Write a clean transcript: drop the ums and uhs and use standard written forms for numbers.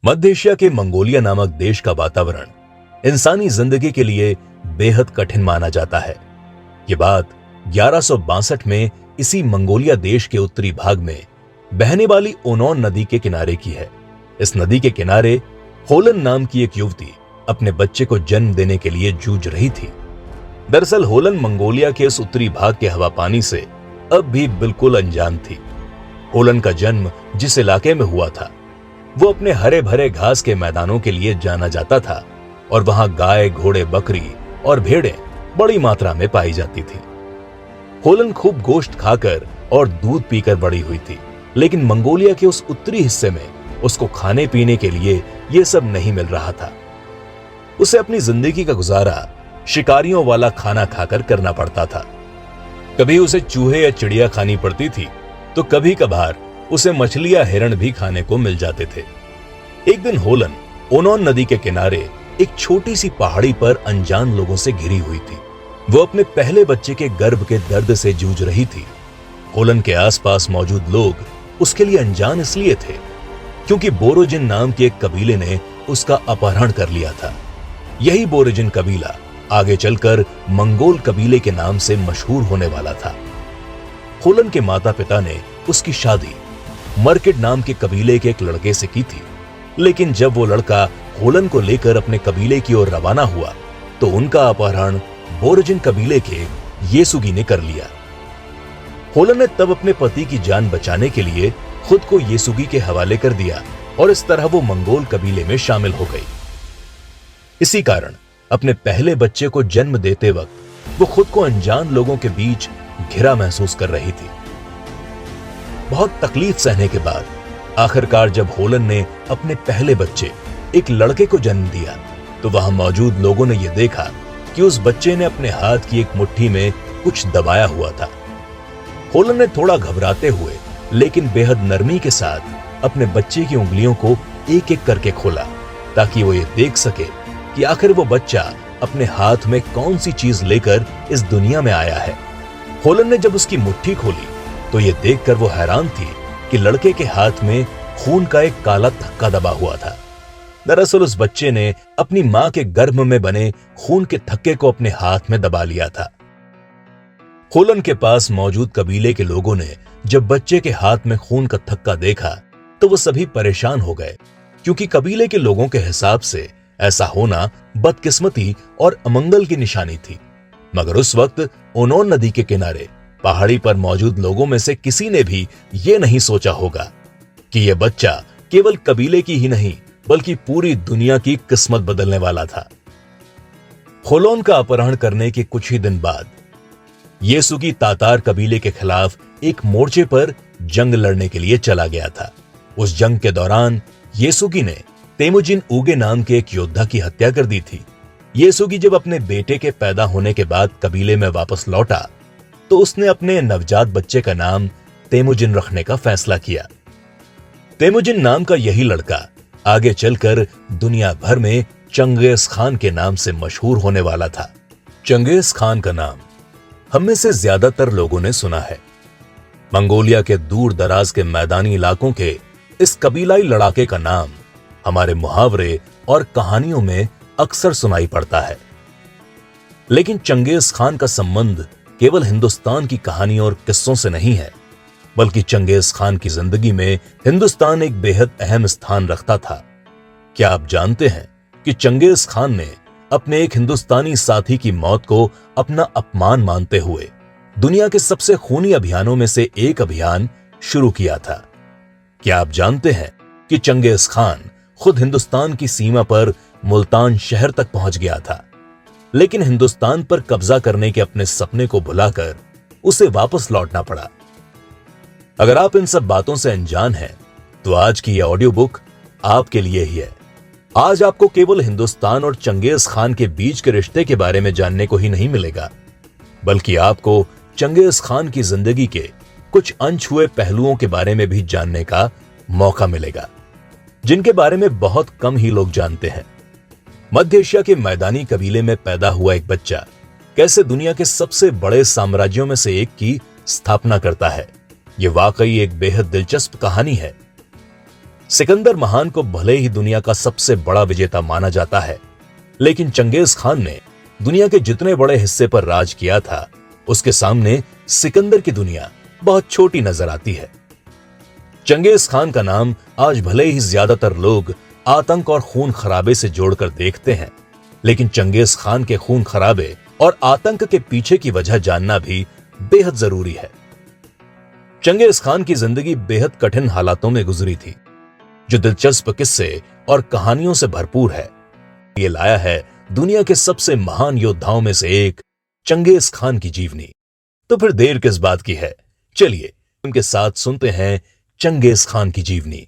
मध्य Asia के Mongolia नामक देश का वातावरण इंसानी जिंदगी के लिए बेहद कठिन माना जाता है। ये बात 1162 में इसी मंगोलिया देश के उत्तरी भाग में बहने वाली ओनोन नदी के किनारे की है। इस नदी के किनारे होलन नाम की एक युवती अपने बच्चे को जन्म देने के लिए जूझ रही थी। दरअसल होलन मंगोलिया के इस उत्तरी भाग के हवा पानी से अब भी बिल्कुल अनजान थी। होलन का जन्म जिस इलाके में हुआ था वो अपने हरे भरे घास के मैदानों के लिए जाना जाता था और वहां गाय, घोड़े, बकरी और भेड़ें बड़ी मात्रा में पाई जाती थी। होलन खूब गोश्त खाकर और दूध पीकर बड़ी हुई थी, लेकिन मंगोलिया के उस उत्तरी हिस्से में उसको खाने पीने के लिए यह सब नहीं मिल रहा था। उसे अपनी जिंदगी का गुजारा शिकारियों वाला खाना खाकर करना पड़ता था। कभी उसे चूहे या चिड़िया खानी पड़ती थी तो कभी कभार उसे मछली या हिरण भी खाने को मिल जाते थे। एक दिन होलन ओनोन नदी के किनारे एक छोटी सी पहाड़ी पर अनजान लोगों से घिरी हुई थी। वो अपने पहले बच्चे के गर्भ के दर्द से जूझ रही थी। होलन के आसपास मौजूद लोग उसके लिए अनजान इसलिए थे क्योंकि बोरोजिन नाम के एक कबीले ने उसका अपहरण कर लिया था। यही बोरोजिन कबीला आगे चलकर मंगोल कबीले के नाम से मशहूर होने वाला था। होलन के माता पिता ने उसकी शादी मर्किड नाम के कबीले के एक लड़के से की थी, लेकिन जब वो लड़का होलन को लेकर अपने कबीले की ओर रवाना हुआ तो उनका अपहरण बोरोजिन कबीले के येसुगी ने कर लिया। होलन ने तब अपने पति की जान बचाने के लिए खुद को येसुगी के हवाले कर दिया और इस तरह वो मंगोल कबीले में शामिल हो गई। इसी कारण अपने पहले बच्चे को जन्म देते वक्त वो खुद को अनजान लोगों के बीच घिरा महसूस कर रही थी। बहुत तकलीफ सहने के बाद आखिरकार जब होलन ने अपने पहले बच्चे एक लड़के को जन्म दिया तो वहां मौजूद लोगों ने यह देखा कि उस बच्चे ने अपने हाथ की एक मुट्ठी में कुछ दबाया हुआ था। होलन ने थोड़ा घबराते हुए लेकिन बेहद नरमी के साथ अपने बच्चे की उंगलियों को एक एक करके खोला ताकि वो ये देख सके कि आखिर वो बच्चा अपने हाथ में कौन सी चीज लेकर इस दुनिया में आया है। होलन ने जब उसकी मुट्ठी खोली तो ये देखकर वो हैरान थी कि लड़के के हाथ में खून का एक काला थक्का दबा हुआ था। दरअसल उस बच्चे ने अपनी मां के गर्भ में बने खून के थक्के को अपने हाथ में दबा लिया था। होलन के पास मौजूद कबीले के लोगों ने जब बच्चे के हाथ में खून का थक्का देखा तो वो सभी परेशान हो गए, क्योंकि कबीले के लोगों के हिसाब से ऐसा होना बदकिस्मती और अमंगल की निशानी थी। मगर उस वक्त ओनोन नदी के किनारे पहाड़ी पर मौजूद लोगों में से किसी ने भी यह नहीं सोचा होगा कि यह बच्चा केवल कबीले की ही नहीं बल्कि पूरी दुनिया की किस्मत बदलने वाला था। होलोन का अपहरण करने के कुछ ही दिन बाद येसुगी तातार कबीले के खिलाफ एक मोर्चे पर जंग लड़ने के लिए चला गया था। उस जंग के दौरान येसुगी ने तेमुजिन उगे नाम के एक योद्धा की हत्या कर दी थी। येसुगी जब अपने बेटे के पैदा होने के बाद कबीले में वापस लौटा तो उसने अपने नवजात बच्चे का नाम तेमुजिन रखने का फैसला किया। तेमुजिन नाम का यही लड़का आगे चलकर दुनिया भर में चंगेज खान के नाम से मशहूर होने वाला था। चंगेज खान का नाम हम में से ज्यादातर लोगों ने सुना है। मंगोलिया के दूर दराज के मैदानी इलाकों के इस कबीलाई लड़ाके का नाम हमारे मुहावरे और कहानियों में अक्सर सुनाई पड़ता है। लेकिन चंगेज खान का संबंध केवल हिंदुस्तान की कहानी और किस्सों से नहीं है, बल्कि चंगेज खान की जिंदगी में हिंदुस्तान एक बेहद अहम स्थान रखता था। क्या आप जानते हैं कि चंगेज खान ने अपने एक हिंदुस्तानी साथी की मौत को अपना अपमान मानते हुए दुनिया के सबसे खूनी अभियानों में से एक अभियान शुरू किया था? क्या आप जानते हैं कि चंगेज खान खुद हिंदुस्तान की सीमा पर मुल्तान शहर तक पहुंच गया था, लेकिन हिंदुस्तान पर कब्जा करने के अपने सपने को भुलाकर उसे वापस लौटना पड़ा। अगर आप इन सब बातों से अनजान हैं, तो आज की यह ऑडियो बुक आपके लिए ही है। आज आपको केवल हिंदुस्तान और चंगेज खान के बीच के रिश्ते के बारे में जानने को ही नहीं मिलेगा, बल्कि आपको चंगेज खान की जिंदगी के कुछ अनछुए पहलुओं के बारे में भी जानने का मौका मिलेगा, जिनके बारे में बहुत कम ही लोग जानते हैं। मध्य एशिया के मैदानी कबीले में पैदा हुआ एक बच्चा कैसे दुनिया के सबसे बड़े साम्राज्यों में से एक की स्थापना करता है, यह वाकई एक बेहद दिलचस्प कहानी है। सिकंदर महान को भले ही दुनिया का सबसे बड़ा विजेता माना जाता है, लेकिन चंगेज खान ने दुनिया के जितने बड़े हिस्से पर राज किया था, उसके सामने सिकंदर की दुनिया बहुत छोटी नजर आती है। चंगेज खान का नाम आज भले ही ज्यादातर लोग आतंक और खून खराबे से जोड़कर देखते हैं, लेकिन चंगेज खान के खून खराबे और आतंक के पीछे की वजह जानना भी बेहद जरूरी है। चंगेज खान की जिंदगी बेहद कठिन हालातों में गुजरी थी, जो दिलचस्प किस्से और कहानियों से भरपूर है। ये लाया है दुनिया के सबसे महान योद्धाओं में से एक चंगेज खान की जीवनी। तो फिर देर किस बात की है, चलिए उनके साथ सुनते हैं चंगेज खान की जीवनी।